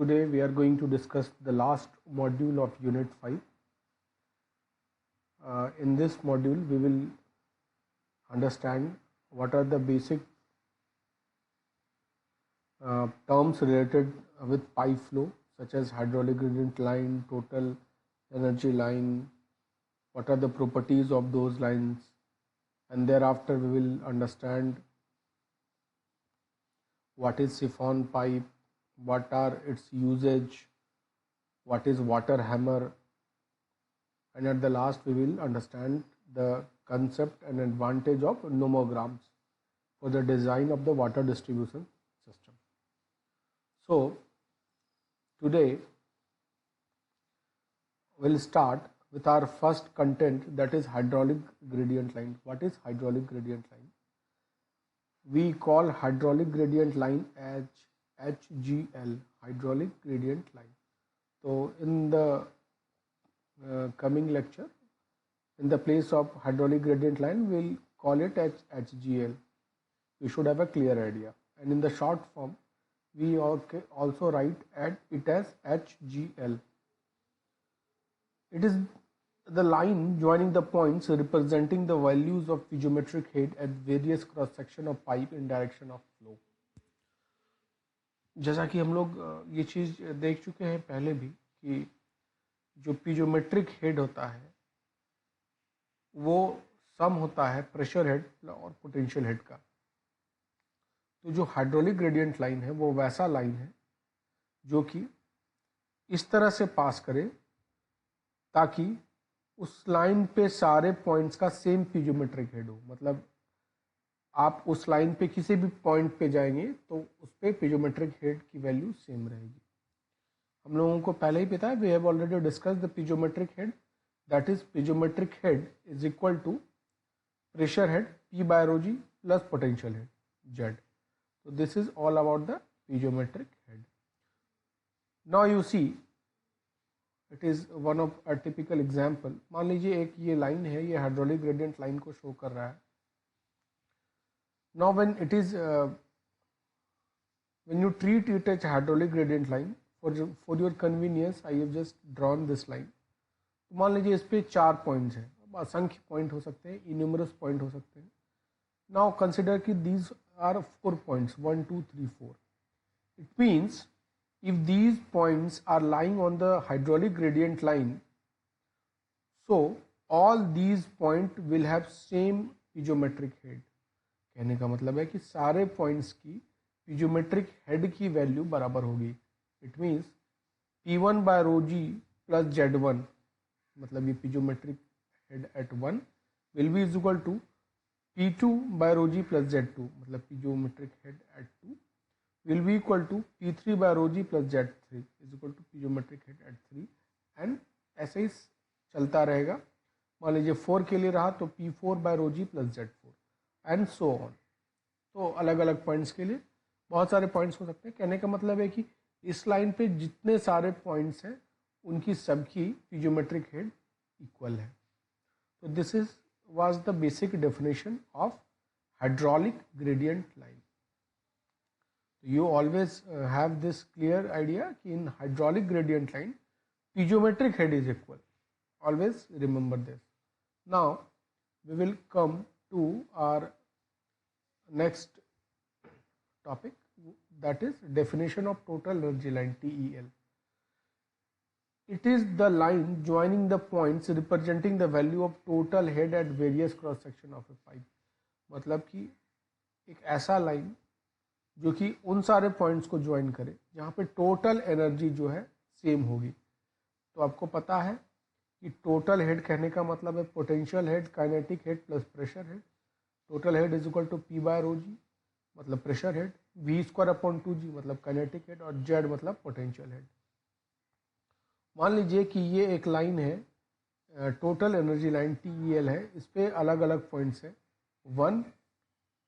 Today we are going to discuss the last module of Unit 5. In this module, we will understand what are the basic terms related with pipe flow, such as hydraulic gradient line, total energy line, what are the properties of those lines, and thereafter we will understand what is siphon pipe, what are its usage, what is water hammer, and at the last we will understand the concept and advantage of nomograms for the design of the water distribution system. So today we'll start with our first content, that is hydraulic gradient line. What is hydraulic gradient line? We call hydraulic gradient line as HGL, hydraulic gradient line. So in the coming lecture, in the place of hydraulic gradient line, we'll call it as HGL. You should have a clear idea. And in the short form, we also write it as HGL. It is the line joining the points representing the values of piezometric head at various cross section of pipe in direction of flow. जैसा कि हम लोग ये चीज़ देख चुके हैं पहले भी कि जो पीजोमेट्रिक हेड होता है वो सम होता है प्रेशर हेड और पोटेंशियल हेड का। तो जो हाइड्रोलिक ग्रेडियंट लाइन है वो वैसा लाइन है जो कि इस तरह से पास करे ताकि उस लाइन पे सारे पॉइंट्स का सेम पीजोमेट्रिक हेड हो। मतलब आप उस लाइन पे किसी भी पॉइंट पे जाएंगे तो उस पे पीजोमेट्रिक हेड की वैल्यू सेम रहेगी। हम लोगों को पहले ही पता है, we have already discuss the piezometric head, that is piezometric head is equal to pressure head P by rho g plus potential head Z. So this is all about the piezometric head. Now you see it is one of a typical example. मान लीजिए एक ये line है, ये hydraulic gradient line को show कर रहा है। Now when it is when you treat it as hydraulic gradient line, for your convenience I have just drawn this line. तो मान लीजिए इस पे 4 पॉइंट्स हैं, अब असंख्य पॉइंट हो सकते हैं, इन्यूमरस पॉइंट हो सकते हैं। Now consider कि these are 4 points, 1 2 3 4. It means if these points are lying on the hydraulic gradient line, so all these points will have same piezometric head. कहने का मतलब है कि सारे पॉइंट्स की पीजोमेट्रिक हेड की वैल्यू बराबर होगी। It means P1 by rho g plus Z1, मतलब ये piezometric head at 1 will be is equal to P2 by rho g plus Z2, मतलब piezometric head at 2 will be equal to P3 by rho g plus Z3 is equal to piezometric head at 3, and ऐसे ही चलता रहेगा। मान लीजिए 4 के लिए रहा तो P4 by rho g plus Z4 and so on. तो अलग अलग पॉइंट्स के लिए बहुत सारे पॉइंट्स हो सकते हैं। कहने का मतलब है कि इस लाइन पे जितने सारे पॉइंट्स हैं उनकी सबकी पीजोमेट्रिक हेड इक्वल है। तो this is was the basic definition of hydraulic gradient line. You always have this clear idea कि in hydraulic gradient line piezometric head is equal. Always remember this. Now we will come to our next topic, that is definition of total energy line, TEL. It is the line joining the points representing the value of total head at various cross section of a pipe. मतलब कि एक ऐसा line जो कि उन सारे points को join करे जहाँ पे टोटल एनर्जी जो है सेम होगी। तो आपको पता है कि टोटल हेड कहने का मतलब है potential head, kinetic head plus pressure head. Total head is equal to P by rho g, मतलब pressure head, V square upon 2g मतलब काइनेटिक हेड, और Z मतलब पोटेंशियल हेड। मान लीजिए कि ये एक लाइन है, टोटल एनर्जी लाइन TEL है, इस पर अलग अलग पॉइंट्स हैं 1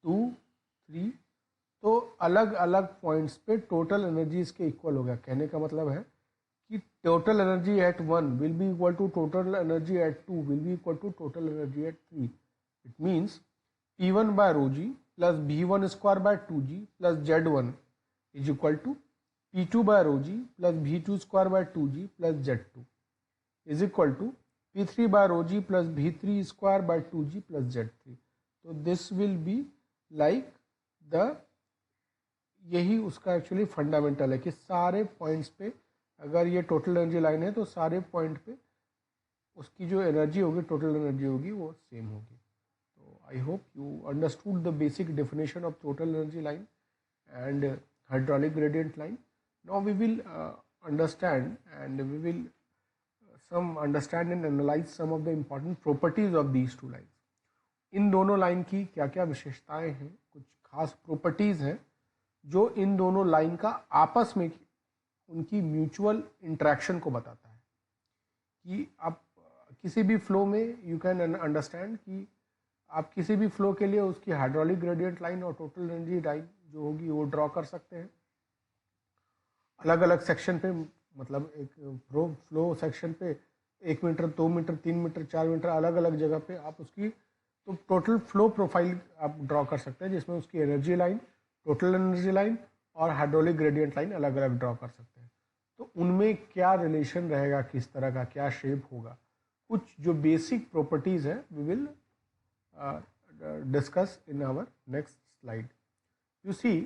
2 3। तो अलग अलग पॉइंट्स पे टोटल एनर्जी इसके इक्वल हो गया। कहने का मतलब है कि total energy at 1 will be equal to total energy at 2 will be equal to total energy at 3। It means P1 by rho g plus V1 square by 2g plus Z1 is equal to P2 by rho g plus V2 square by 2g plus Z2 is equal to P3 by rho g plus V3 square by 2g plus Z3. तो this will be like the, यही उसका actually fundamental है कि सारे points पे अगर ये total energy line है तो सारे पॉइंट पे उसकी जो एनर्जी होगी, टोटल एनर्जी होगी, वो सेम होगी. तो I hope you understood the basic definition of total energy line and hydraulic gradient line. Now we will understand and we will understand and analyze some of the important properties of these two lines. इन दोनों line की क्या क्या विशेषताएं हैं, कुछ खास properties हैं जो इन दोनों लाइन का आपस में उनकी म्यूचुअल इंटरेक्शन को बताता है. कि आप किसी भी फ्लो में यू कैन अंडरस्टैंड कि आप किसी भी फ्लो के लिए उसकी हाइड्रोलिक ग्रेडियंट लाइन और टोटल एनर्जी लाइन जो होगी वो ड्रॉ कर सकते हैं अलग अलग सेक्शन पे. मतलब एक फ्लो सेक्शन पे 1 मीटर, 2 मीटर, 3 मीटर, 4 मीटर अलग अलग जगह पे आप उसकी तो टोटल फ्लो प्रोफाइल आप ड्रॉ कर सकते हैं, जिसमें उसकी energy line, total energy line और हाइड्रोलिक ग्रेडियंट लाइन अलग अलग ड्रॉ कर सकते हैं. तो उनमें क्या रिलेशन रहेगा, किस तरह का क्या शेप होगा, कुछ जो बेसिक प्रॉपर्टीज़ है we will discuss in our next slide. You see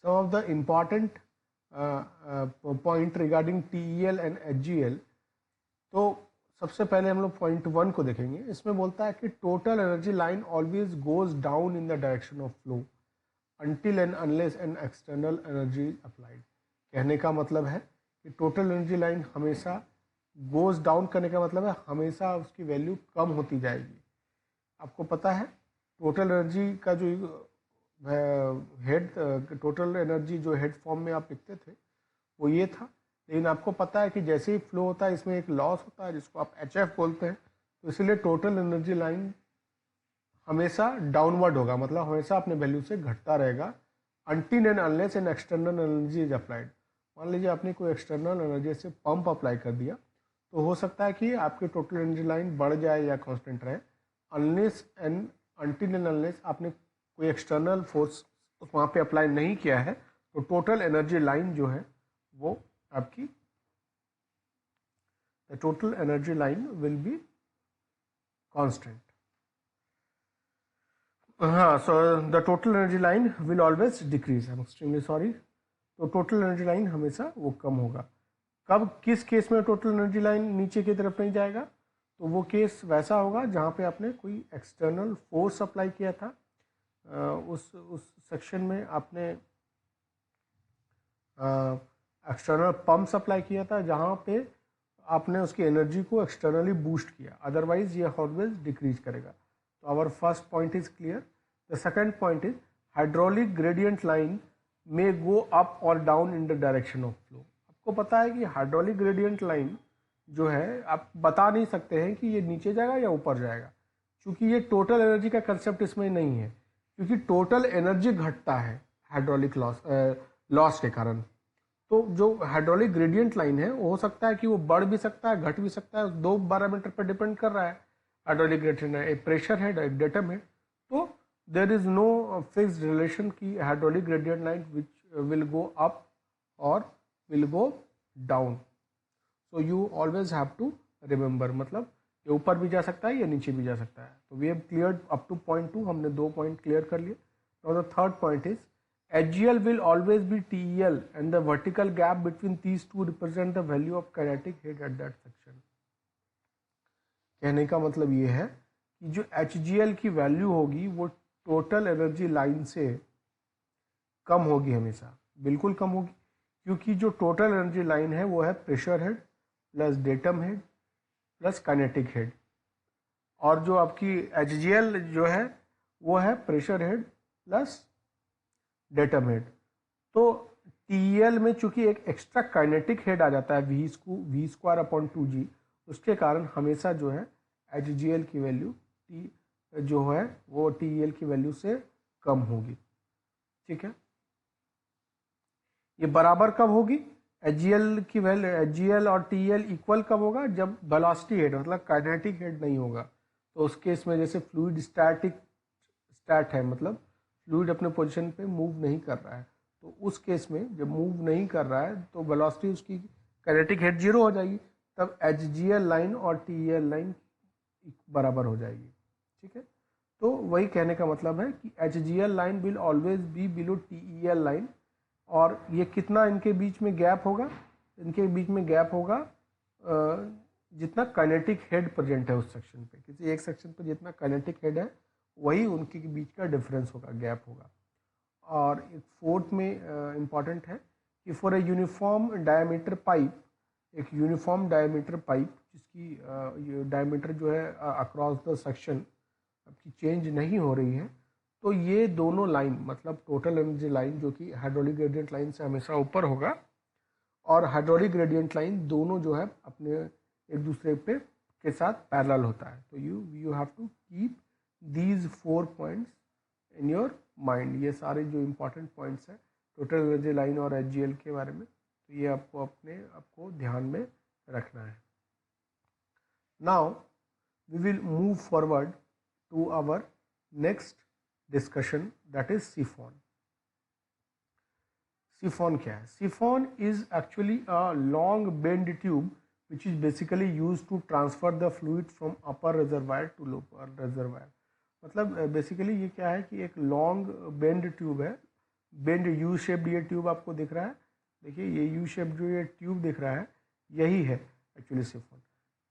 some of the important point regarding TEL and HGL. तो सबसे पहले हम लोग पॉइंट 1 को देखेंगे. इसमें बोलता है कि total energy line always goes down in the direction of flow until and unless an external energy is applied. कहने का मतलब है कि टोटल एनर्जी लाइन हमेशा गोज डाउन करने का मतलब है हमेशा उसकी वैल्यू कम होती जाएगी. आपको पता है टोटल एनर्जी का जो हेड, टोटल एनर्जी जो हेड फॉर्म में आप लिखते थे वो ये था. लेकिन आपको पता है कि जैसे ही फ्लो होता है इसमें एक लॉस होता है जिसको आप HF बोलते हैं. तो इसलिए टोटल एनर्जी लाइन हमेशा डाउनवर्ड होगा, मतलब हमेशा अपने वैल्यू से घटता रहेगा until and unless an external energy is applied. मान लीजिए आपने कोई एक्सटर्नल एनर्जी से पंप अप्लाई कर दिया तो हो सकता है कि आपकी टोटल एनर्जी लाइन बढ़ जाए या कांस्टेंट रहे. Unless and until and unless आपने कोई एक्सटर्नल फोर्स वहाँ पे अप्लाई नहीं किया है तो टोटल एनर्जी लाइन जो है वो आपकी the total energy line will be constant. हाँ, so the total energy line will always decrease. I am extremely sorry. तो टोटल एनर्जी लाइन हमेशा वो कम होगा. कब, किस केस में टोटल एनर्जी लाइन नीचे की तरफ नहीं जाएगा? तो वो केस वैसा होगा जहाँ पे आपने कोई एक्सटर्नल फोर्स अप्लाई किया था. उस सेक्शन में आपने एक्सटर्नल पंप्स अप्लाई किया था जहाँ पे आपने उसकी एनर्जी को एक्सटर्नली बूस्ट किया. अदरवाइज ये ऑलवेज डिक्रीज करेगा. तो our first point is clear. The second point is hydraulic gradient line may go up और down in the direction of flow. आपको पता है कि हाइड्रोलिक ग्रेडियंट लाइन जो है आप बता नहीं सकते हैं कि ये नीचे जाएगा या ऊपर जाएगा, क्योंकि ये टोटल एनर्जी का कंसेप्ट इसमें नहीं है. क्योंकि टोटल एनर्जी घटता है हाइड्रोलिक लॉस के कारण. तो जो हाइड्रोलिक ग्रेडियंट लाइन है वो हो सकता है कि वो बढ़ भी सकता है, घट भी सकता है. 2 पैरामीटर पर डिपेंड कर रहा है हाइड्रोलिक ग्रेडियंट. एक प्रेशर हेड, एक डेटम हेड. तो there is no fixed relation की hydraulic gradient line which will go up और will go down. So you always have to remember, मतलब ये ऊपर भी जा सकता है या नीचे भी जा सकता है. तो we have cleared up to point 2. हमने 2 पॉइंट क्लियर कर लिए. Now the third point is HGL will always be TEL and the vertical gap between these two represent the value of kinetic head at that section. कहने का मतलब ये है कि जो HGL की वैल्यू होगी वो टोटल एनर्जी लाइन से कम होगी, हमेशा बिल्कुल कम होगी. क्योंकि जो टोटल एनर्जी लाइन है वो है pressure head plus datum head plus kinetic head. और जो आपकी HGL जो है वो है pressure head plus datum head. तो TEL में चूंकि एक एक्स्ट्रा काइनेटिक हेड आ जाता है V स्क्वायर अपॉन 2G, उसके कारण हमेशा जो है HGL की वैल्यू जो है वो TEL की वैल्यू से कम होगी. ठीक है, ये बराबर कब होगी? HGL की वैल्यू, HGL और TEL इक्वल कब होगा? जब वेलोसिटी हेड मतलब काइनेटिक हेड नहीं होगा. तो उस केस में जैसे फ्लूइड स्टैट है, मतलब फ्लूइड अपने पोजीशन पे मूव नहीं कर रहा है, तो उस केस में जब मूव नहीं कर रहा है तो वेलोसिटी उसकी काइनेटिक हेड 0 हो जाएगी, तब HGL लाइन और TEL लाइन बराबर हो जाएगी। ठीक है, तो वही कहने का मतलब है कि HGL line will always be below TEL line. और ये कितना इनके बीच में गैप होगा, इनके बीच में गैप होगा जितना काइनेटिक हेड प्रेजेंट है उस सेक्शन पे, किसी एक सेक्शन पे जितना काइनेटिक हेड है वही उनके बीच का डिफरेंस होगा, गैप होगा। और एक फोर्थ में इम्पॉर्टेंट है कि for a uniform diameter pipe, एक यूनिफॉर्म डायमीटर पाइप जिसकी डायमीटर जो है अक्रॉस द सेक्शन आपकी चेंज नहीं हो रही है, तो ये दोनों लाइन मतलब टोटल एनर्जी लाइन जो कि हाइड्रोलिक ग्रेडियंट लाइन से हमेशा ऊपर होगा, और हाइड्रोलिक ग्रेडियंट लाइन दोनों जो है अपने एक दूसरे पे के साथ पैरेलल होता है। तो you have to keep these 4 points in your mind. ये सारे जो इम्पोर्टेंट पॉइंट्स हैं टोटल एनर्जी लाइन और HGL के बारे में, तो ये आपको ध्यान में रखना है। Now we will move forward to our next discussion, that is siphon. Siphon क्या है? Siphon is actually a long bend tube which is basically used to transfer the fluid from upper reservoir to lower reservoir। मतलब basically ये क्या है कि एक long bend tube है, bend U shaped ये ट्यूब आपको दिख रहा है, देखिए ये यू शेप्ड जो ये ट्यूब दिख रहा है यही है एक्चुअली सिफॉन।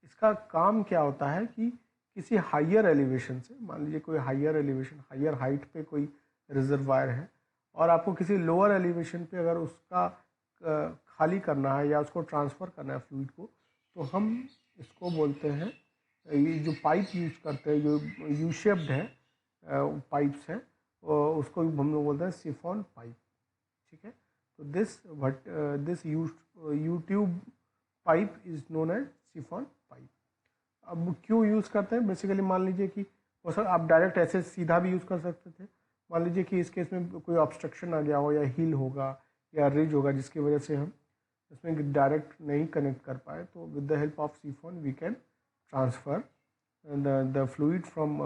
इसका काम क्या होता है कि किसी हाइयर एलिवेशन से, मान लीजिए कोई हाइयर एलिवेशन, हाइयर हाइट पे कोई रिजर्वायर है और आपको किसी लोअर एलिवेशन पे अगर उसका खाली करना है या उसको ट्रांसफ़र करना है फ्लूइड को, तो हम इसको बोलते हैं, ये जो पाइप यूज़ करते हैं जो यू शेप्ड है पाइप्स हैं, उसको हम लोग बोलते हैं सिफॉन पाइप। ठीक है, तो this U tube pipe is known as siphon pipe. अब क्यों यूज़ करते हैं? बेसिकली मान लीजिए कि वो सर आप डायरेक्ट ऐसे सीधा भी यूज़ कर सकते थे, मान लीजिए कि इस केस में कोई ऑब्स्ट्रक्शन आ गया हो या हिल होगा या रिज होगा जिसकी वजह से हम इसमें डायरेक्ट नहीं कनेक्ट कर पाए, तो with the help of siphon we can transfer the fluid from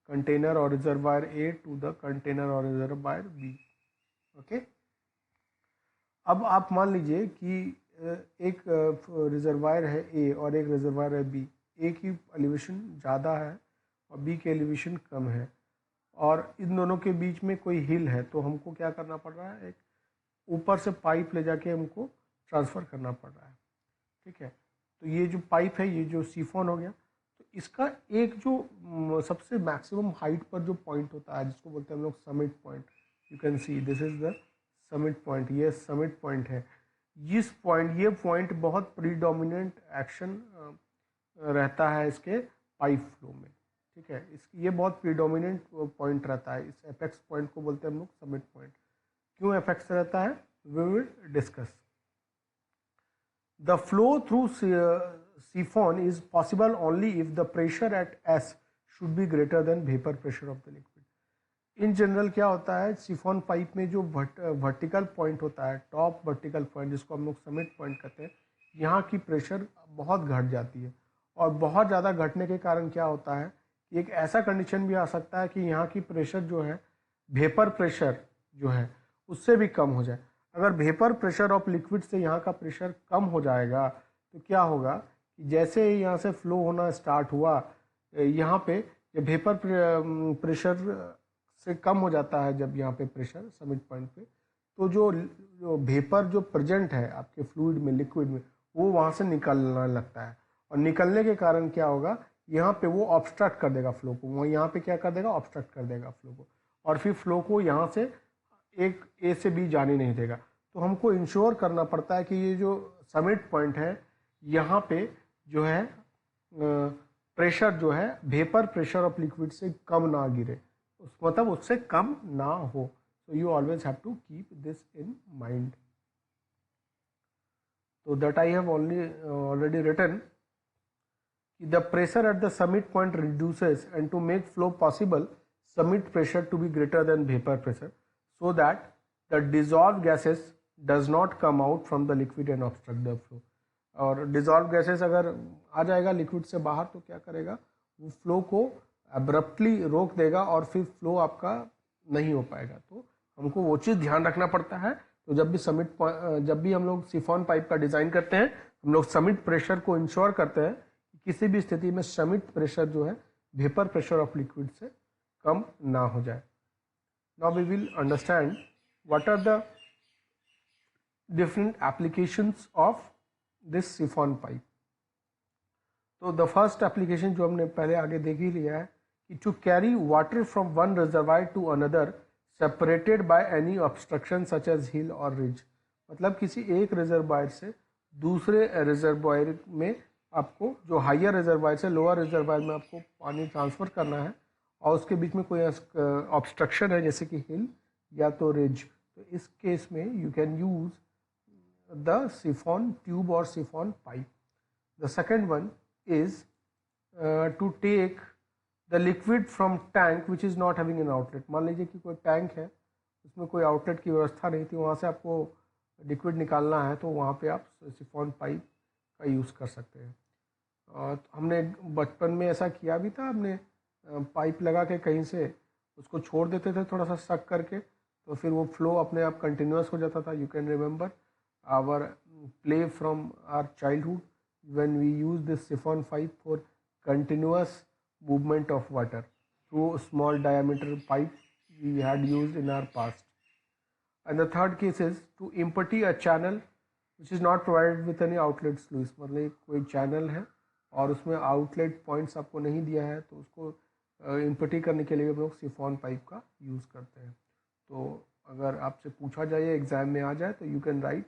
container और reservoir A to the container और रिजर्वायर बी। ओके, अब आप मान लीजिए कि एक रिजर्वायर है ए और एक रिजर्वायर है बी, ए की एलिवेशन ज़्यादा है और बी की एलिवेशन कम है, और इन दोनों के बीच में कोई हिल है, तो हमको क्या करना पड़ रहा है, एक ऊपर से पाइप ले जाके हमको ट्रांसफ़र करना पड़ रहा है। ठीक है, तो ये जो पाइप है ये जो सिफॉन हो गया, तो इसका एक जो सबसे मैक्सिमम हाइट पर जो पॉइंट होता है जिसको बोलते हैं हम लोग summit point, you can see this is the summit point, ये समिट पॉइंट है। ये पॉइंट बहुत प्रीडोमिनेंट एक्शन रहता है इसके पाइप फ्लो में। ठीक है, ये बहुत प्रीडोमिनेंट पॉइंट रहता है, इस एपेक्स पॉइंट को बोलते हैं हम लोग समिट पॉइंट। क्यों एपेक्स रहता है, we will discuss. The flow through siphon is possible only if the pressure at S should be greater than vapor pressure of the liquid। In general क्या होता है, सिफॉन पाइप में जो vertical point होता है, top vertical point जिसको हम लोग समिट पॉइंट कहते हैं, यहाँ की प्रेशर बहुत घट जाती है, और बहुत ज़्यादा घटने के कारण क्या होता है, एक ऐसा कंडीशन भी आ सकता है कि यहाँ की प्रेशर जो है, वेपर प्रेशर जो है उससे भी कम हो जाए। अगर वेपर प्रेशर ऑफ लिक्विड से यहाँ का प्रेशर कम हो जाएगा तो क्या होगा कि जैसे ही यहाँ से फ्लो होना स्टार्ट हुआ, यहाँ पे जब वेपर प्रेशर से कम हो जाता है, जब यहाँ पे प्रेशर समिट पॉइंट पे, तो जो वेपर जो प्रेजेंट है आपके फ्लूइड में, लिक्विड में, वो वहाँ से निकलना लगता है, और निकलने के कारण क्या होगा, यहाँ पे वो ऑब्स्ट्रक्ट कर देगा फ्लो को, वो यहाँ पे क्या कर देगा, ऑब्स्ट्रक्ट कर देगा फ्लो को, और फिर फ्लो को यहाँ से एक ए से बी जाने नहीं देगा। तो हमको इंश्योर करना पड़ता है कि ये जो समिट पॉइंट है यहाँ पे जो है प्रेशर जो है वेपर प्रेशर ऑफ लिक्विड से कम ना गिरे, मतलब उससे कम ना हो। So you always have to keep this in mind. तो that I have already written, the pressure at the summit point reduces, and to make flow possible, summit pressure to be greater than vapor pressure, so that the dissolved gases does not come out from the liquid and obstruct the flow। और dissolved gases अगर आ जाएगा liquid से बाहर तो क्या करेगा, वो flow को अब्रप्टली रोक देगा और फिर फ्लो आपका नहीं हो पाएगा। तो हमको वो चीज़ ध्यान रखना पड़ता है। तो जब भी हम लोग सिफॉन पाइप का डिज़ाइन करते हैं, हम लोग समिट प्रेशर को इंश्योर करते हैं कि किसी भी स्थिति में समिट प्रेशर जो है वेपर प्रेशर ऑफ लिक्विड से कम ना हो जाए। Now we will understand what are the different applications of this siphon pipe. तो द फर्स्ट एप्लीकेशन जो हमने पहले आगे देख ही लिया है कि to carry water from one reservoir to another separated by any obstruction such as hill और रिज। मतलब किसी एक रिजर्वायर से दूसरे रिजर्वायर में आपको, जो हायर रिजर्वायर से लोअर रिजर्वायर में आपको पानी ट्रांसफ़र करना है और उसके बीच में कोई ऑब्स्ट्रक्शन है जैसे कि हिल या तो रिज, तो इस केस में you can use the siphon tube और siphon pipe. The second one is to take the liquid from tank which is not having an outlet। मान लीजिए कि कोई टैंक है, उसमें कोई आउटलेट की व्यवस्था नहीं थी, वहाँ से आपको लिक्विड निकालना है, तो वहाँ पे आप सिफॉन पाइप का यूज़ कर सकते हैं। हमने बचपन में ऐसा किया भी था, हमने पाइप लगा के कहीं से उसको छोड़ देते थे थोड़ा सा सक करके, तो फिर वो फ्लो अपने आप कंटिन्यूस हो जाता था। You can remember our play from our childhood when we use this siphon pipe for continuous movement of water through small diameter pipe we had used in our past. And the third case is to empty a channel which is not provided with any outlet sluice। मतलब कोई channel है और उसमें outlet points आपको नहीं दिया है, तो उसको इम्पटी करने के लिए हम लोग सिफॉन पाइप का यूज़ करते हैं। तो अगर आपसे पूछा जाए एग्जाम में आ जाए तो you can write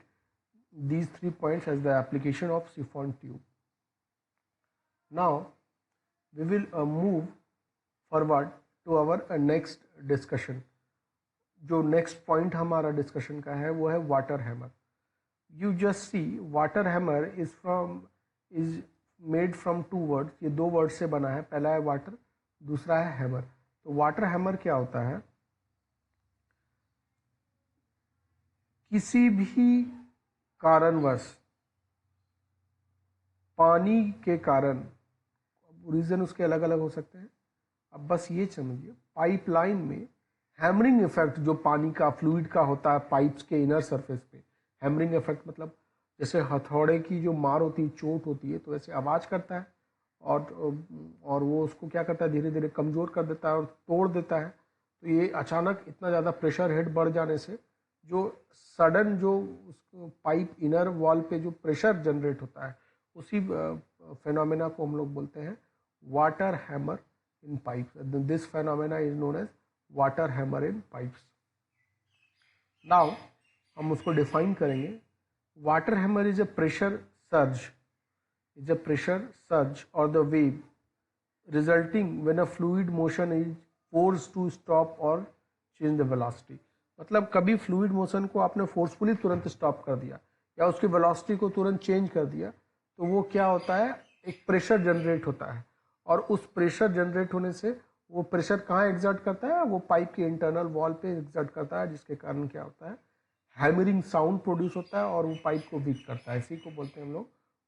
these 3 points as the application of siphon tube. Now we will move forward to our next discussion। जो next point हमारा discussion का है वो है water hammer। You just see water hammer is made from 2 words। ये 2 words से बना है, पहला है water, दूसरा है hammer। तो water hammer क्या होता है? किसी भी कारणवश पानी के कारण, रीज़न उसके अलग अलग हो सकते हैं, अब बस ये समझिए पाइपलाइन में हैमरिंग इफेक्ट जो पानी का फ्लूइड का होता है पाइप्स के इनर सरफेस पे, हैमरिंग इफेक्ट मतलब जैसे हथौड़े की जो मार होती है, चोट होती है, तो ऐसे आवाज़ करता है और वो उसको क्या करता है, धीरे धीरे कमज़ोर कर देता है और तोड़ देता है। तो ये अचानक इतना ज़्यादा प्रेशर हेड बढ़ जाने से जो सडन जो पाइप इनर वॉल पे जो प्रेशर जनरेट होता है, उसी फेनोमेना को हम लोग बोलते हैं water hammer in pipes. This phenomena is known as water hammer in pipes. Now हम उसको डिफाइन करेंगे। Water hammer is a pressure surge or the wave resulting when a fluid motion is forced to stop or change the velocity। मतलब कभी fluid motion को आपने forcefully तुरंत stop कर दिया या उसकी वेलोसिटी को तुरंत चेंज कर दिया, तो वो क्या होता है, एक प्रेशर जनरेट होता है, और उस प्रेशर जनरेट होने से वो प्रेशर कहाँ एग्जर्ट करता है, वो पाइप के इंटरनल वॉल पे एग्जर्ट करता है, जिसके कारण क्या होता है, हैमरिंग साउंड प्रोड्यूस होता है और वो पाइप को वीक करता है। इसी को बोलते हैं हम लोग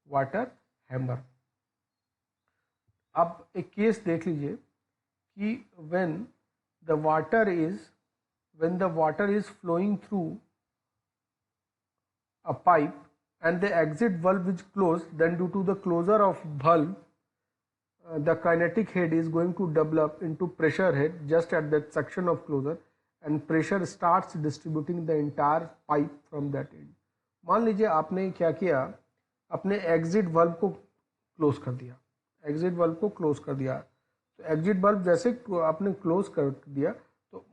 वाटर हैमर। अब एक केस देख लीजिए कि when the water is flowing through a pipe and the exit valve is closed, then due to the closure of valve the kinetic head is going to develop into pressure head just at that section of closure and pressure starts distributing the entire pipe from that end। मान लीजिए आपने क्या किया, अपने exit valve को close कर दिया, तो एग्जिट वाल्व जैसे आपने क्लोज कर दिया तो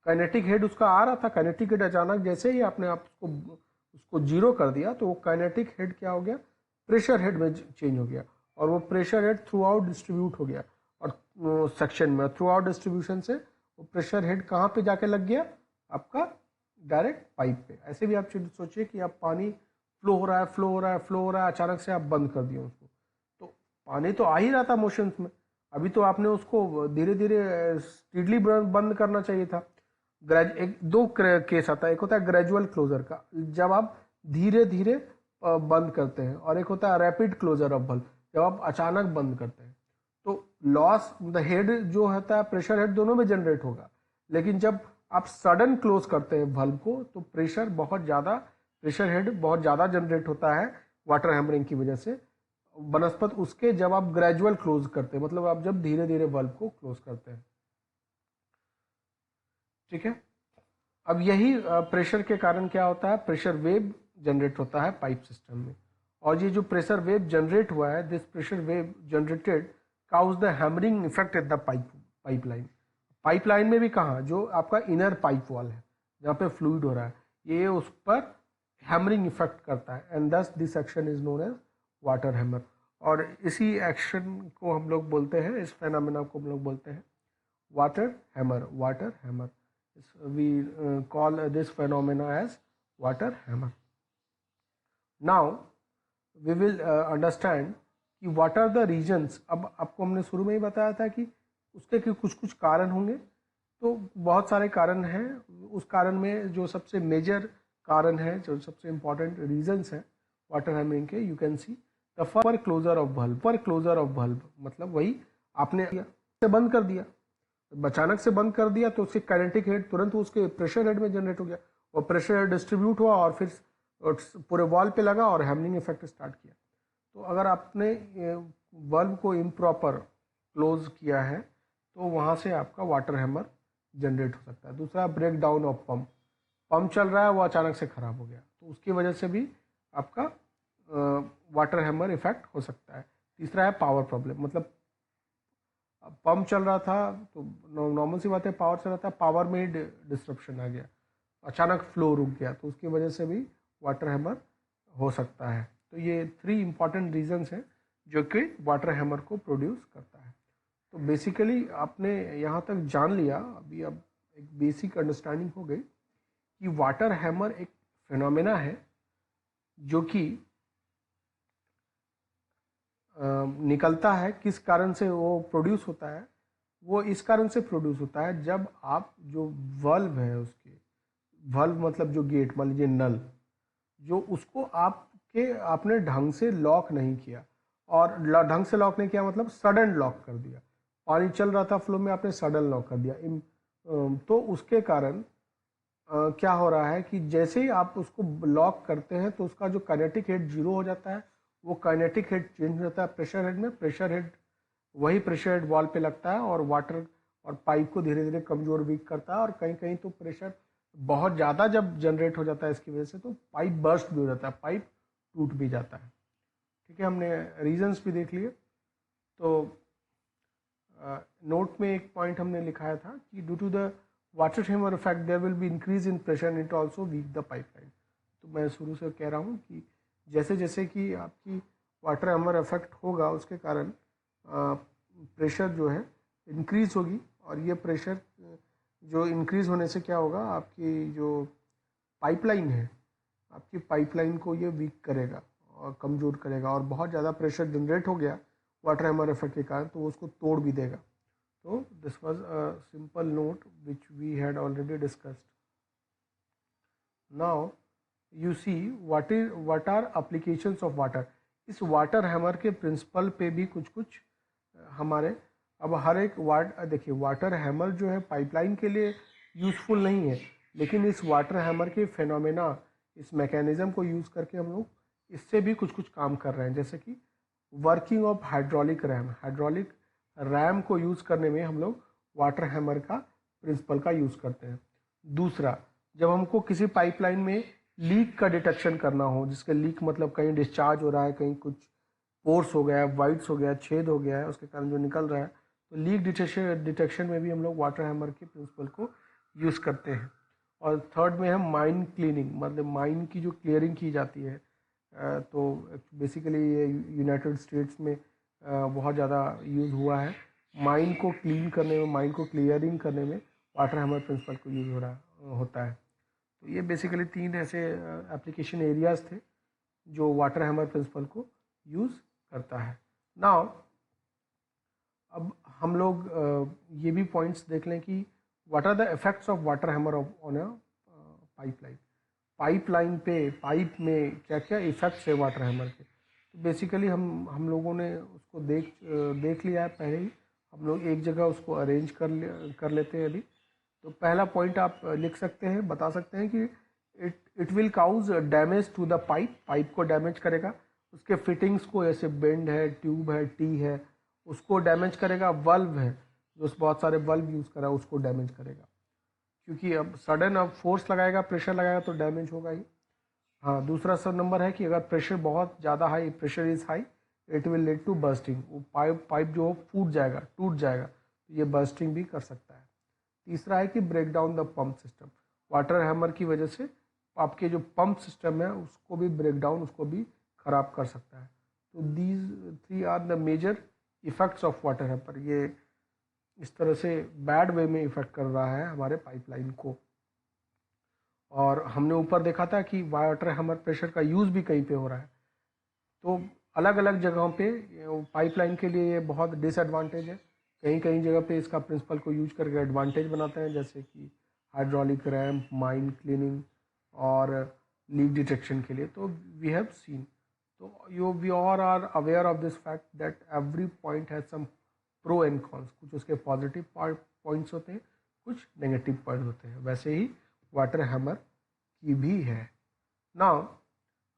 काइनेटिक हेड उसका आ रहा था, काइनेटिक हेड अचानक जैसे ही आपने उसको जीरो कर दिया तो वो काइनेटिक हेड क्या हो गया, प्रेशर हेड में चेंज हो गया, और वो pressure head through out distribute हो गया, और सेक्शन में थ्रू आउट डिस्ट्रीब्यूशन से वो प्रेशर हेड कहाँ पे जाके लग गया, आपका डायरेक्ट पाइप पे। ऐसे भी आप सोचिए कि आप पानी फ्लो हो रहा है, अचानक से आप बंद कर दिए उसको, तो पानी तो आ ही रहा था मोशंस में, अभी तो आपने उसको धीरे धीरे स्पीडली बंद करना चाहिए था। दो केस आता है, एक होता है ग्रेजुअल क्लोजर का, जब आप धीरे धीरे बंद करते हैं, और एक होता है रैपिड क्लोजर ऑफ वाल्व, जब आप अचानक बंद करते हैं। तो लॉस द हेड जो होता है, प्रेशर हेड दोनों में जनरेट होगा, लेकिन जब आप सडन क्लोज करते हैं valve को तो प्रेशर हेड बहुत ज़्यादा जनरेट होता है वाटर हैमरिंग की वजह से, बनस्पत उसके जब आप ग्रेजुअल क्लोज करते हैं, मतलब आप जब धीरे धीरे valve को क्लोज करते हैं। ठीक है, अब यही प्रेशर के कारण क्या होता है, प्रेशर वेव जनरेट होता है पाइप सिस्टम में, और ये जो प्रेशर वेव जनरेट हुआ है, this pressure wave generated cause the hammering effect at the pipeline. Pipeline में भी कहाँ, जो आपका इनर पाइप वॉल है जहाँ पे फ्लूइड हो रहा है, ये उस पर हैमरिंग इफेक्ट करता है, and thus this action is known as water hammer. और इसी एक्शन को हम लोग बोलते हैं, इस फेनोमेना को हम लोग बोलते हैं water hammer. Water hammer, we call this phenomena as water hammer. Now we will understand कि what are the reasons। अब आपको हमने शुरू में ही बताया था कि उसके कुछ कुछ कारण होंगे, तो बहुत सारे कारण हैं। उस कारण में जो सबसे मेजर कारण है, जो सबसे इम्पॉर्टेंट रीजंस हैं वाटर हैमरिंग के, you can see the first closure of bulb. पर क्लोजर ऑफ बल्ब मतलब वही आपने से बंद कर दिया, अचानक से बंद कर दिया तो उसके काइनेटिक हेड तुरंत उसके प्रेशर हेड में जनरेट हो गया, और प्रेशर हेड डिस्ट्रीब्यूट हुआ और फिर पूरे वॉल पे लगा और हैमरिंग इफेक्ट स्टार्ट किया। तो अगर आपने बल्ब को इम्प्रॉपर क्लोज किया है तो वहाँ से आपका वाटर हैमर जनरेट हो सकता है। दूसरा, ब्रेक डाउन ऑफ पंप चल रहा है, वो अचानक से खराब हो गया, तो उसकी वजह से भी आपका वाटर हैमर इफेक्ट हो सकता है। तीसरा है पावर प्रॉब्लम, मतलब पंप चल रहा था तो नॉर्मल सी बात है, पावर चल रहा था, पावर में ही डिस्ट्रप्शन आ गया, अचानक फ्लो रुक गया, तो उसकी वजह से भी वाटर हैमर हो सकता है। तो ये 3 इंपॉर्टेंट रीजंस हैं जो कि वाटर हैमर को प्रोड्यूस करता है। तो बेसिकली आपने यहाँ तक जान लिया, अभी अब एक बेसिक अंडरस्टैंडिंग हो गई कि वाटर हैमर एक फिनोमेना है जो कि निकलता है। किस कारण से वो प्रोड्यूस होता है, वो इस कारण से प्रोड्यूस होता है जब आप जो वल्व है उसके, वल्व मतलब जो गेट, मान लीजिए नल, जो उसको आपने ढंग से लॉक नहीं किया, और ढंग से लॉक नहीं किया मतलब सडन लॉक कर दिया, पानी चल रहा था फ्लो में, आपने सडन लॉक कर दिया, तो उसके कारण क्या हो रहा है कि जैसे ही आप उसको लॉक करते हैं तो उसका जो काइनेटिक हेड जीरो हो जाता है, वो काइनेटिक हेड चेंज हो जाता है प्रेशर हेड में, प्रेशर हेड वही प्रेशर हेड वॉल पे लगता है और वाटर और पाइप को धीरे धीरे कमजोर वीक करता है, और कहीं कहीं तो प्रेशर बहुत ज़्यादा जब जनरेट हो जाता है इसकी वजह से तो पाइप बर्स्ट भी हो जाता है, पाइप टूट भी जाता है। ठीक है, हमने रीजंस भी देख लिए। तो नोट में एक पॉइंट हमने लिखाया था कि due to the water hammer effect there will be increase in pressure and it also weak the pipeline. तो मैं शुरू से कह रहा हूँ कि जैसे जैसे कि आपकी वाटर हैमर इफेक्ट होगा उसके कारण प्रेशर जो है इंक्रीज होगी, और ये प्रेशर जो इंक्रीज होने से क्या होगा, आपकी जो पाइपलाइन है, आपकी पाइपलाइन को ये वीक करेगा और कमज़ोर करेगा, और बहुत ज़्यादा प्रेशर जनरेट हो गया वाटर हैमर इफेक्ट के कारण तो वो उसको तोड़ भी देगा। तो this was a simple note which we had already discussed. Now you see what are applications of water. इस वाटर हैमर के प्रिंसिपल पे भी कुछ कुछ हमारे, अब हर एक देखिए वाटर हैमर जो है पाइपलाइन के लिए यूज़फुल नहीं है, लेकिन इस वाटर हैमर के फेनोमेना, इस मैकेनिज्म को यूज़ करके हम लोग इससे भी कुछ कुछ काम कर रहे हैं, जैसे कि वर्किंग ऑफ हाइड्रोलिक रैम को यूज़ करने में हम लोग वाटर हैमर का प्रिंसिपल का यूज़ करते हैं। दूसरा, जब हमको किसी पाइपलाइन में लीक का डिटेक्शन करना हो, जिसके लीक मतलब कहीं डिस्चार्ज हो रहा है, कहीं कुछ पोर्स हो गया है, वाइट्स हो गया, छेद हो गया है, उसके कारण जो निकल रहा है, तो लीक डिटेक्शन में भी हम लोग वाटर हैमर के प्रिंसिपल को यूज़ करते हैं। और थर्ड में है माइन क्लीनिंग, मतलब माइन की जो क्लियरिंग की जाती है, तो बेसिकली ये यूनाइटेड स्टेट्स में बहुत ज़्यादा यूज़ हुआ है। माइन को क्लीन करने में, माइन को क्लियरिंग करने में वाटर हैमर प्रिंसिपल को यूज़ होता है। तो ये बेसिकली 3 ऐसे एप्लीकेशन एरियाज़ थे जो वाटर हैमर प्रिंसिपल को यूज़ करता है। नाउ अब हम लोग ये भी पॉइंट्स देख लें कि what are the effects of water hammer on a pipeline. Pipeline पे, पाइप में क्या क्या इफेक्ट्स है वाटर हैमर के। तो बेसिकली हम लोगों ने उसको देख लिया है पहले ही। हम लोग एक जगह उसको अरेंज कर लेते हैं अभी। तो पहला पॉइंट आप लिख सकते हैं, बता सकते हैं कि it will cause damage to the pipe, pipe को डैमेज करेगा, उसके फिटिंग्स को, जैसे बेंड है, ट्यूब है, टी है, उसको डैमेज करेगा, वल्व है जो बहुत सारे वल्व यूज़ करा उसको डैमेज करेगा, क्योंकि अब सडन अब फोर्स लगाएगा, प्रेशर लगाएगा तो डैमेज होगा ही। हाँ, दूसरा सब नंबर है कि अगर प्रेशर बहुत ज़्यादा high, pressure is high, it will lead to bursting, वो पाइप जो फूट जाएगा, टूट जाएगा, तो ये बर्स्टिंग भी कर सकता है। तीसरा है कि break down the pump system, water hammer की वजह से आपके जो पंप सिस्टम है उसको भी ब्रेक डाउन, उसको भी खराब कर सकता है। तो these 3 are the major effects of water hammer. ये इस तरह से बैड वे में इफेक्ट कर रहा है हमारे पाइपलाइन को। और हमने ऊपर देखा था कि वाटर हैमर प्रेशर का यूज़ भी कहीं पे हो रहा है, तो अलग अलग जगहों पे पाइपलाइन के लिए ये बहुत डिसएडवांटेज है। कहीं कहीं जगह पे इसका प्रिंसिपल को यूज करके एडवांटेज बनाते हैं, जैसे कि हाइड्रोलिक रैम्प, माइन क्लीनिंग और लीक डिटेक्शन के लिए। तो वी हैव सीन, तो you we all are aware of this fact that every point has some pro and cons, कुछ उसके पॉजिटिव पॉइंट्स होते हैं, कुछ नेगेटिव पॉइंट होते हैं, वैसे ही वाटर हैमर की भी है। नाउ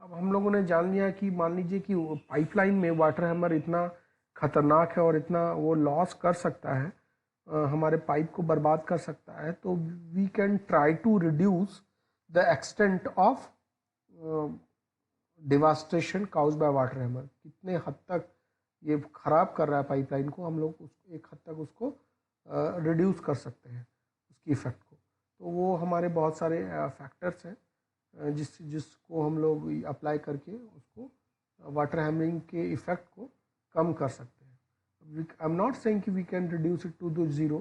अब हम लोगों ने जान लिया कि मान लीजिए कि पाइपलाइन में वाटर हैमर इतना खतरनाक है और इतना वो लॉस कर सकता है, हमारे पाइप को बर्बाद कर सकता है, तो we can try to reduce the extent of devastation cause by water hammer. कितने हद तक ये खराब कर रहा है पाइपलाइन को, हम लोग एक हद तक उसको रिड्यूस कर सकते हैं उसकी इफ़ेक्ट को। तो वो हमारे बहुत सारे फैक्टर्स हैं जिसको हम लोग अप्लाई करके उसको वाटर हैमरिंग के इफ़ेक्ट को कम कर सकते हैं। आई एम नॉट सेइंग कि we can reduce it to the zero,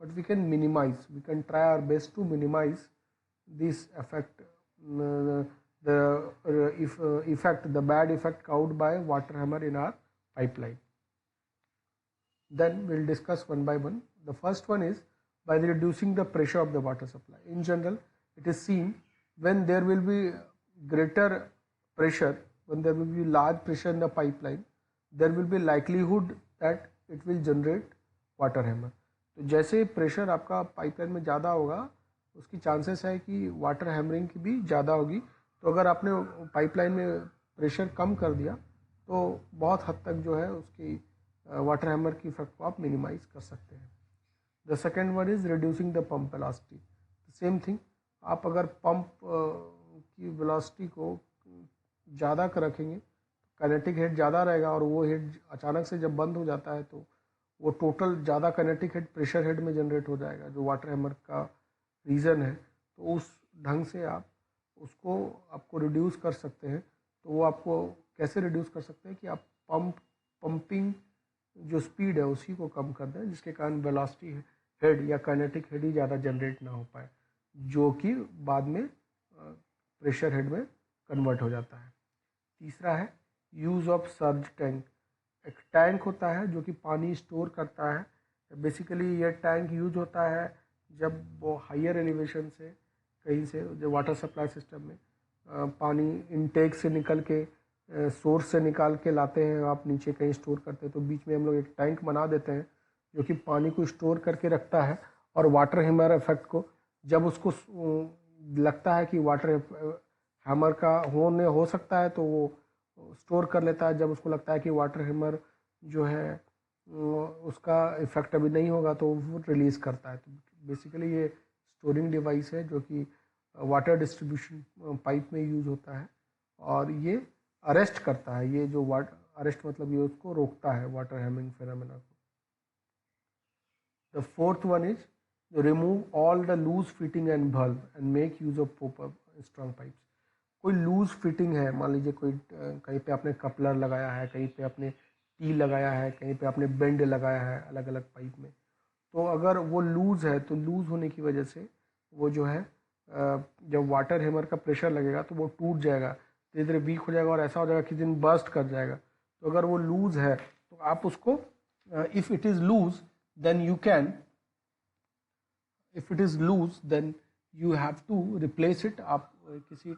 but we can minimise, we can try our best to minimise this effect, the bad effect caused by water hammer in our pipeline. Then we'll discuss one by one. The first one is by reducing the pressure of the water supply. In general, it is seen when there will be greater pressure, when there will be large pressure in the pipeline, there will be likelihood that it will generate water hammer. तो जैसे pressure आपका pipeline में ज़्यादा होगा, उसकी chances है कि water hammering की भी ज़्यादा होगी। तो अगर आपने पाइपलाइन में प्रेशर कम कर दिया तो बहुत हद तक जो है उसकी वाटर हैमर की इफेक्ट को आप मिनिमाइज कर सकते हैं। The second one is reducing the pump velocity. Same thing, आप अगर पंप की वेलोसिटी को ज़्यादा कर रखेंगे, काइनेटिक हेड ज़्यादा रहेगा, और वो हेड अचानक से जब बंद हो जाता है तो वो टोटल ज़्यादा काइनेटिक हेड प्रेशर हेड में जनरेट हो जाएगा, जो वाटर हैमर का रीज़न है। तो उस ढंग से आप उसको आपको रिड्यूस कर सकते हैं। तो वो आपको कैसे रिड्यूस कर सकते हैं कि आप पंपिंग जो स्पीड है उसी को कम कर दें, जिसके कारण वेलोसिटी हेड या काइनेटिक हेड ही ज़्यादा जनरेट ना हो पाए, जो कि बाद में प्रेशर हेड में कन्वर्ट हो जाता है। तीसरा है यूज़ ऑफ सर्ज टैंक। एक टैंक होता है जो कि पानी स्टोर करता है। बेसिकली ये टैंक यूज होता है जब वो हायर एलिवेशन से कहीं से, जो वाटर सप्लाई सिस्टम में पानी इनटेक से निकल के सोर्स से निकाल के लाते हैं, आप नीचे कहीं स्टोर करते हैं, तो बीच में हम लोग एक टैंक बना देते हैं जो कि पानी को स्टोर करके रखता है। और वाटर हैमर इफेक्ट को जब उसको लगता है कि वाटर हैमर का हो सकता है तो वो स्टोर कर लेता है। जब उसको लगता है कि वाटर हैमर जो है उसका इफेक्ट अभी नहीं होगा तो वो रिलीज़ करता है। तो बेसिकली ये स्टोरिंग डिवाइस है जो कि वाटर डिस्ट्रीब्यूशन पाइप में यूज होता है, और ये अरेस्ट करता है, ये जो वाटर अरेस्ट मतलब ये उसको रोकता है वाटर हैमरिंग फिनोमेना को। The fourth one is remove all the loose fitting and bulb and make use of proper strong pipes. कोई लूज फिटिंग है, मान लीजिए कोई कहीं पे आपने कपलर लगाया है, कहीं पे आपने टी लगाया है, कहीं पे आपने बेंड लगाया है अलग अलग पाइप में, तो अगर वो लूज़ है तो लूज़ होने की वजह से वो जो है जब वाटर हैमर का प्रेशर लगेगा तो वो टूट जाएगा, धीरे धीरे वीक हो जाएगा और ऐसा हो जाएगा कि दिन बर्स्ट कर जाएगा। तो अगर वो लूज़ है तो आप उसको if it is loose then you can if it is loose then you have to replace it. आप किसी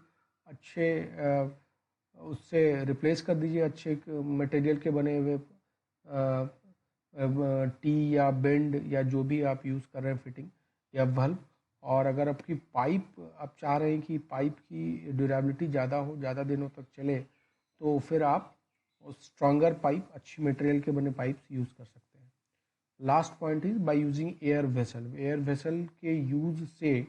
अच्छे उससे रिप्लेस कर दीजिए, अच्छे मटेरियल के बने हुए टी या बेंड या जो भी आप यूज़ कर रहे हैं फिटिंग, या वल्व, और अगर आपकी पाइप आप चाह रहे हैं कि पाइप की ड्यूरेबिलिटी ज़्यादा हो, ज़्यादा दिनों तक चले, तो फिर आप स्ट्रॉन्गर पाइप, अच्छी मटेरियल के बने पाइप्स यूज़ कर सकते हैं। Last point is by using air vessel. Air vessel के यूज से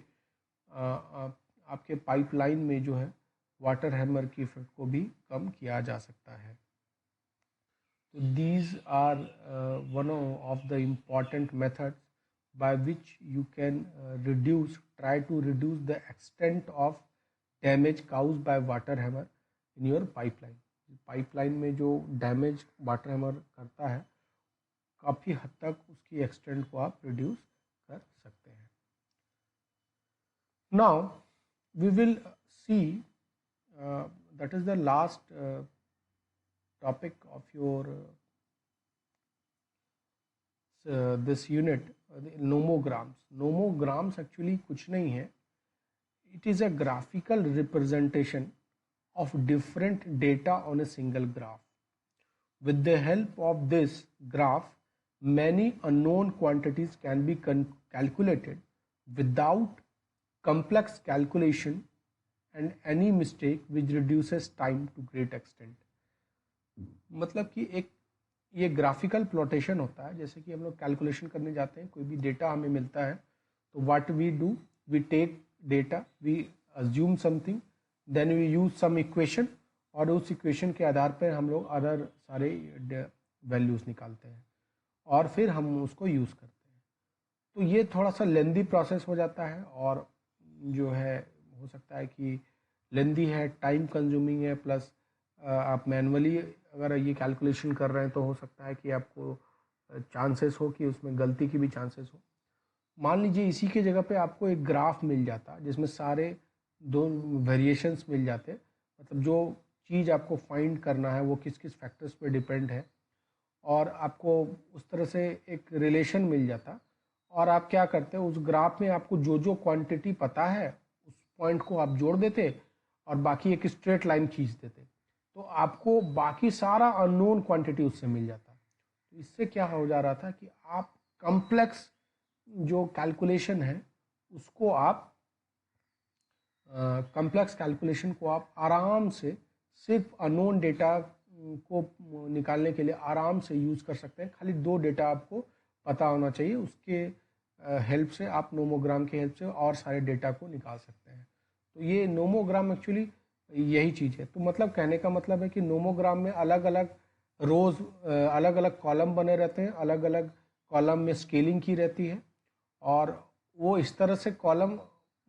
आपके पाइपलाइन में जो है वाटर हैमर की इफेक्ट को भी कम किया जा सकता है। तो these are one of the important methods by which you can try to reduce the extent of damage caused by water hammer in your pipeline. Pipeline में जो डैमेज वाटर हैमर करता है, काफ़ी हद तक उसकी एक्सटेंट को आप रिड्यूस कर सकते हैं। Now we will see, that is the last topic of your this unit, nomograms. Nomograms actually कुछ नहीं है, it is a graphical representation of different data on a single graph. With the help of this graph, many unknown quantities can be calculated without complex calculation and any mistake, which reduces time to great extent. मतलब कि एक ये graphical प्लॉटेशन होता है। जैसे कि हम लोग कैलकुलेशन करने जाते हैं, कोई भी डेटा हमें मिलता है, तो what we do, we take data, we assume something, then we use some equation, और उस इक्वेशन के आधार पर हम लोग अदर सारे वैल्यूज़ निकालते हैं और फिर हम उसको यूज़ करते हैं। तो ये थोड़ा सा लेंदी प्रोसेस हो जाता है, और जो है हो सकता है कि लेंदी है, टाइम कंज्यूमिंग है, प्लस आप मैनुअली अगर ये कैलकुलेशन कर रहे हैं तो हो सकता है कि आपको चांसेस हो कि उसमें गलती की भी चांसेस हो। मान लीजिए इसी के जगह पे आपको एक ग्राफ मिल जाता जिसमें सारे दो वेरिएशंस मिल जाते, मतलब जो चीज़ आपको फाइंड करना है वो किस किस फैक्टर्स पे डिपेंड है, और आपको उस तरह से एक रिलेशन मिल जाता, और आप क्या करते उस ग्राफ में आपको जो जो क्वांटिटी पता है उस पॉइंट को आप जोड़ देते और बाकी एक स्ट्रेट लाइन खींच देते, तो आपको बाकी सारा अननोन क्वांटिटी उससे मिल जाता। तो इससे क्या हो जा रहा था कि आप कॉम्प्लेक्स जो कैलकुलेशन है उसको आप कॉम्प्लेक्स कैलकुलेशन को आप आराम से सिर्फ अननोन डेटा को निकालने के लिए आराम से यूज़ कर सकते हैं। खाली दो डेटा आपको पता होना चाहिए, उसके हेल्प से आप नोमोग्राम के हेल्प से और सारे डेटा को निकाल सकते हैं। तो ये नोमोग्राम एक्चुअली यही चीज़ है। तो मतलब कहने का मतलब है कि नोमोग्राम में अलग अलग रोज़, अलग अलग कॉलम बने रहते हैं, अलग अलग कॉलम में स्केलिंग की रहती है, और वो इस तरह से कॉलम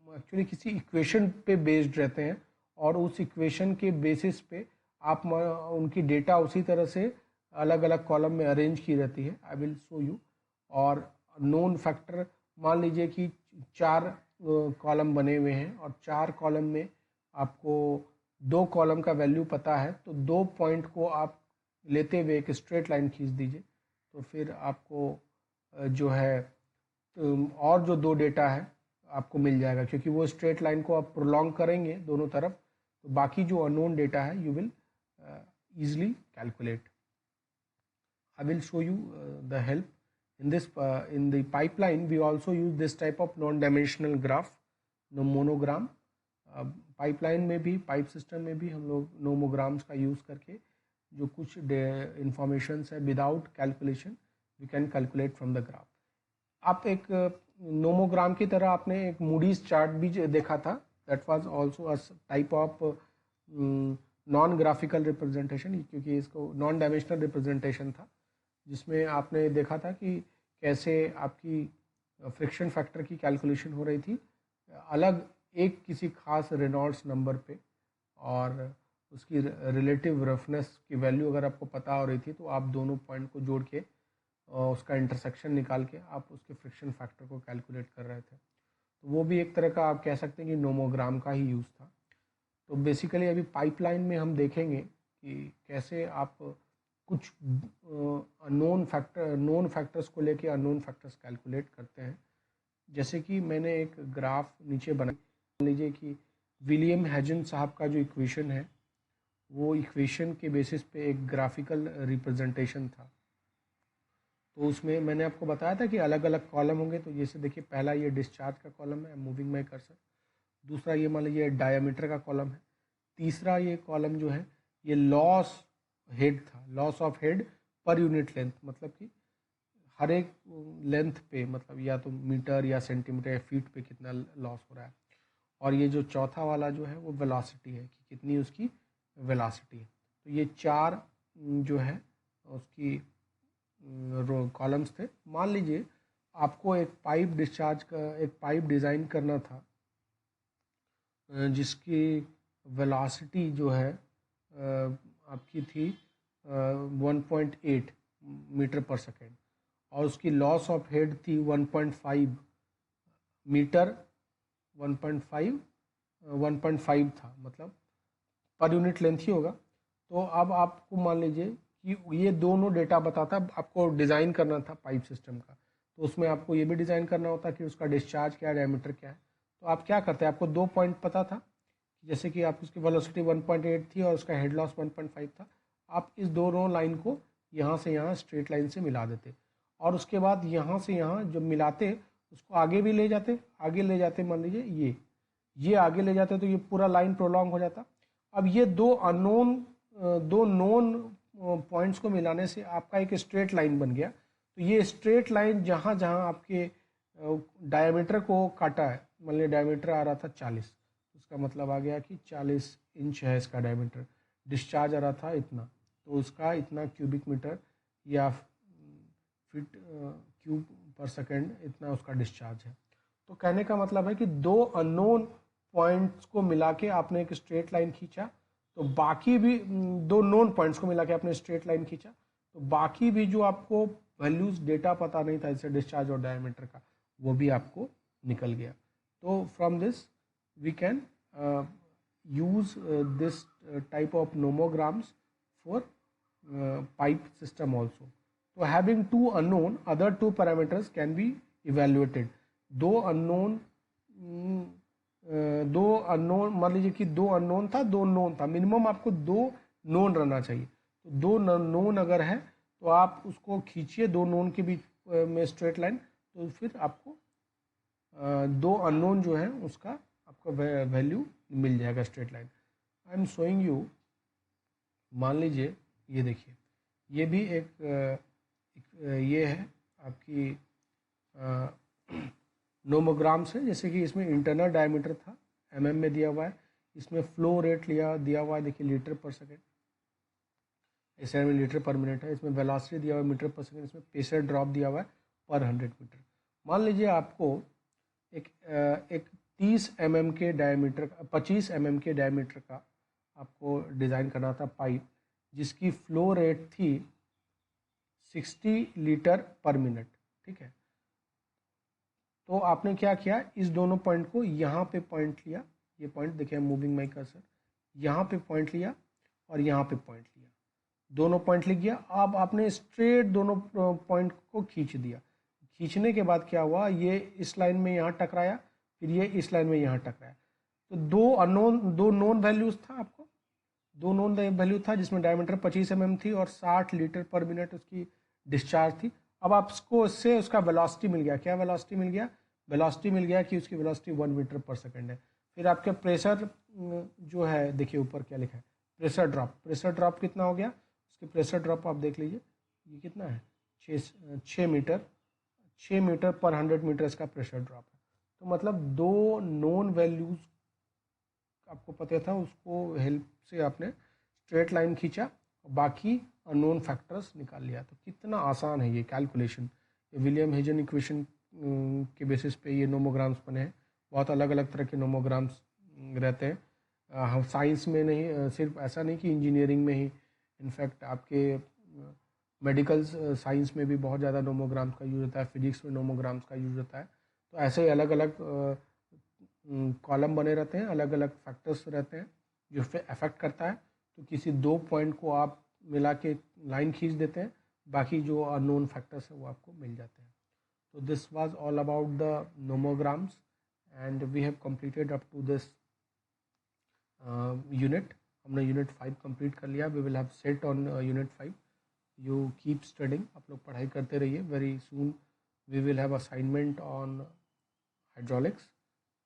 एक्चुअली किसी इक्वेशन पे बेस्ड रहते हैं, और उस इक्वेशन के बेसिस पे आप उनकी डेटा उसी तरह से अलग अलग कॉलम में अरेंज की रहती है। I will show you. और नोन फैक्टर, मान लीजिए कि 4 कॉलम बने हुए हैं और 4 कॉलम में आपको 2 कॉलम का वैल्यू पता है, तो 2 पॉइंट को आप लेते हुए एक स्ट्रेट लाइन खींच दीजिए, तो फिर आपको जो है और जो 2 डेटा है आपको मिल जाएगा, क्योंकि वो स्ट्रेट लाइन को आप प्रोलॉन्ग करेंगे दोनों तरफ, तो बाकी जो अननोन डेटा है you will easily calculate. I will show you the help in this. In the pipeline we also use this type of non-dimensional graph, no monogram. Pipeline में भी, पाइप सिस्टम में भी हम लोग नोमोग्राम्स का यूज़ करके जो कुछ इंफॉर्मेशंस है without calculation we can calculate from the graph. आप एक नोमोग्राम की तरह आपने एक मूडीज चार्ट भी देखा था, that was also a type of non graphical representation, क्योंकि इसको नॉन डायमेंशनल रिप्रेजेंटेशन था, जिसमें आपने देखा था कि कैसे आपकी फ्रिक्शन फैक्टर की कैलकुलेशन हो रही थी अलग एक किसी खास रेनॉल्ड्स नंबर पे, और उसकी रिलेटिव रफनेस की वैल्यू अगर आपको पता हो रही थी तो आप दोनों पॉइंट को जोड़ के उसका इंटरसेक्शन निकाल के आप उसके फ्रिक्शन फैक्टर को कैलकुलेट कर रहे थे। तो वो भी एक तरह का आप कह सकते हैं कि नोमोग्राम का ही यूज़ था। तो बेसिकली अभी पाइपलाइन में हम देखेंगे कि कैसे आप कुछ नोन फैक्टर्स को लेके अननोन फैक्टर्स कैलकुलेट करते हैं। जैसे कि मैंने एक ग्राफ नीचे बना, मान लीजिए कि विलियम हैजन साहब का जो इक्वेशन है वो इक्वेशन के बेसिस पे एक ग्राफिकल रिप्रेजेंटेशन था। तो उसमें मैंने आपको बताया था कि अलग अलग कॉलम होंगे। तो जैसे देखिए पहला ये डिस्चार्ज का कॉलम है, मूविंग माई कर्सर। दूसरा ये मान लीजिए डायमीटर का कॉलम है। तीसरा ये कॉलम जो है ये लॉस हेड था, loss of head per unit length, मतलब कि हर एक लेंथ पे, मतलब या तो मीटर या सेंटीमीटर या फीट पे कितना लॉस हो रहा है। और ये जो चौथा वाला जो है वो वेलोसिटी है कि कितनी उसकी वेलोसिटी है। तो ये चार जो है उसकी कॉलम्स थे। मान लीजिए आपको एक पाइप डिस्चार्ज का एक पाइप डिज़ाइन करना था जिसकी वेलोसिटी जो है आपकी थी 1.8 मीटर पर सेकेंड और उसकी लॉस ऑफ हेड थी 1.5 मीटर। 1.5 था, मतलब पर यूनिट लेंथ ही होगा। तो अब आपको मान लीजिए कि ये दोनों डेटा बताता है, आपको डिज़ाइन करना था पाइप सिस्टम का। तो उसमें आपको ये भी डिज़ाइन करना होता कि उसका डिस्चार्ज क्या है, डायमीटर क्या है। तो आप क्या करते हैं, आपको 2 पॉइंट पता था, जैसे कि आप उसकी वेलोसिटी 1.8 थी और उसका हेड लॉस 1.5 था। आप इस दोनों लाइन को यहाँ से यहाँ स्ट्रेट लाइन से मिला देते और उसके बाद यहाँ से यहाँ जब मिलाते उसको आगे भी ले जाते, आगे ले जाते, मान लीजिए ये आगे ले जाते तो ये पूरा लाइन प्रोलॉन्ग हो जाता। अब ये दो नोन पॉइंट्स को मिलाने से आपका एक स्ट्रेट लाइन बन गया। तो ये स्ट्रेट लाइन जहाँ जहाँ आपके डायमीटर को काटा है, मान लीजिए डायमीटर आ रहा था 40, उसका मतलब आ गया कि 40 इंच है इसका डायमीटर। डिस्चार्ज आ रहा था इतना, तो उसका इतना क्यूबिक मीटर या फीट क्यूब पर सेकेंड इतना उसका डिस्चार्ज है। तो कहने का मतलब है कि दो अननोन पॉइंट्स को मिला के आपने एक स्ट्रेट लाइन खींचा, तो बाकी भी दो नोन पॉइंट्स को मिला के आपने स्ट्रेट लाइन खींचा, तो बाकी भी जो आपको वैल्यूज डेटा पता नहीं था जैसे डिस्चार्ज और डायमीटर का, वो भी आपको निकल गया। तो from this we can use this type of nomograms for pipe system also. So having two unknown, other two parameters can be evaluated. दो अननोन मान लीजिए कि दो अननोन था, दो नोन था, मिनिमम आपको दो नोन रहना चाहिए। तो दो नोन अगर है तो आप उसको खींचिए दो नोन के बीच में स्ट्रेट लाइन, तो फिर आपको दो अननोन जो है उसका आपको वैल्यू मिल जाएगा straight line. I am showing you, मान लीजिए ये देखिए, ये भी एक ये है आपकी नोमोग्राम्स है। जैसे कि इसमें इंटरनल डायमीटर था mm में दिया हुआ है, इसमें फ्लो रेट दिया हुआ है, देखिए लीटर पर सेकेंड, ऐसे में लीटर पर मिनट है। इसमें वेलोसिटी दिया हुआ है मीटर पर सेकेंड, इसमें प्रेशर ड्रॉप दिया हुआ है पर 100 मीटर। मान लीजिए आपको एक 30 mm के डायमीटर का 25 mm के डायमीटर का आपको डिज़ाइन करना था पाइप, जिसकी फ्लो रेट थी 60 लीटर पर मिनट, ठीक है। तो आपने क्या किया, इस दोनों पॉइंट को यहाँ पे पॉइंट लिया, ये पॉइंट देखिए मूविंग माई कर्सर, यहाँ पे पॉइंट लिया और यहाँ पे पॉइंट लिया, दोनों पॉइंट लिख गया। अब आपने स्ट्रेट दोनों पॉइंट को खींच दिया। खींचने के बाद क्या हुआ, ये इस लाइन में यहाँ टकराया, फिर ये इस लाइन में यहाँ टकराया। तो दो नोन वैल्यूज था, आपको दो नोन वैल्यू था जिसमें डायमीटर 25 mm थी और 60 लीटर पर मिनट उसकी डिस्चार्ज थी। अब आपको इससे उसका वेलोसिटी मिल गया। क्या वेलोसिटी मिल गया, वेलोसिटी मिल गया कि उसकी वेलोसिटी 1 मीटर पर सेकेंड है। फिर आपके प्रेशर जो है, देखिए ऊपर क्या लिखा है, प्रेशर ड्रॉप कितना हो गया, उसके प्रेशर ड्रॉप आप देख लीजिए, ये कितना है, 6 मीटर पर 100 मीटर इसका प्रेशर ड्रॉप है। तो मतलब दो नोन वैल्यूज आपको पता था, उसको हेल्प से आपने स्ट्रेट लाइन खींचा, बाकी अननोन फैक्टर्स निकाल लिया। तो कितना आसान है ये कैलकुलेशन। विलियम हेजन इक्वेशन के बेसिस पे ये नोमोग्राम्स बने हैं। बहुत अलग अलग तरह के नोमोग्राम्स रहते हैं। हम साइंस में नहीं, सिर्फ ऐसा नहीं कि इंजीनियरिंग में ही, इनफैक्ट आपके मेडिकल साइंस में भी बहुत ज़्यादा नोमोग्राम्स का यूज़ होता है, फिजिक्स में नोमोग्राम्स का यूज़ होता है। तो ऐसे ही अलग अलग कॉलम बने रहते हैं, अलग अलग फैक्टर्स रहते हैं जो अफेक्ट करता है। तो किसी दो पॉइंट को आप मिला के लाइन खींच देते हैं, बाकी जो अननोन फैक्टर्स हैं वो आपको मिल जाते हैं। तो this was all about the nomograms and we have completed up to this unit. हमने यूनिट 5 कंप्लीट कर लिया। We will have set on unit 5। You keep studying, आप लोग पढ़ाई करते रहिए. Very soon we will have assignment on hydraulics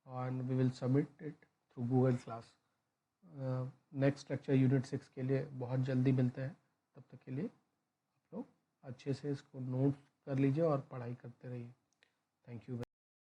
and we will submit it through Google Class. Next lecture unit 6 के लिए बहुत जल्दी मिलते हैं. तब तक के लिए आप लोग अच्छे से इसको नोट कर लीजिए और पढ़ाई करते रहिए. Thank you.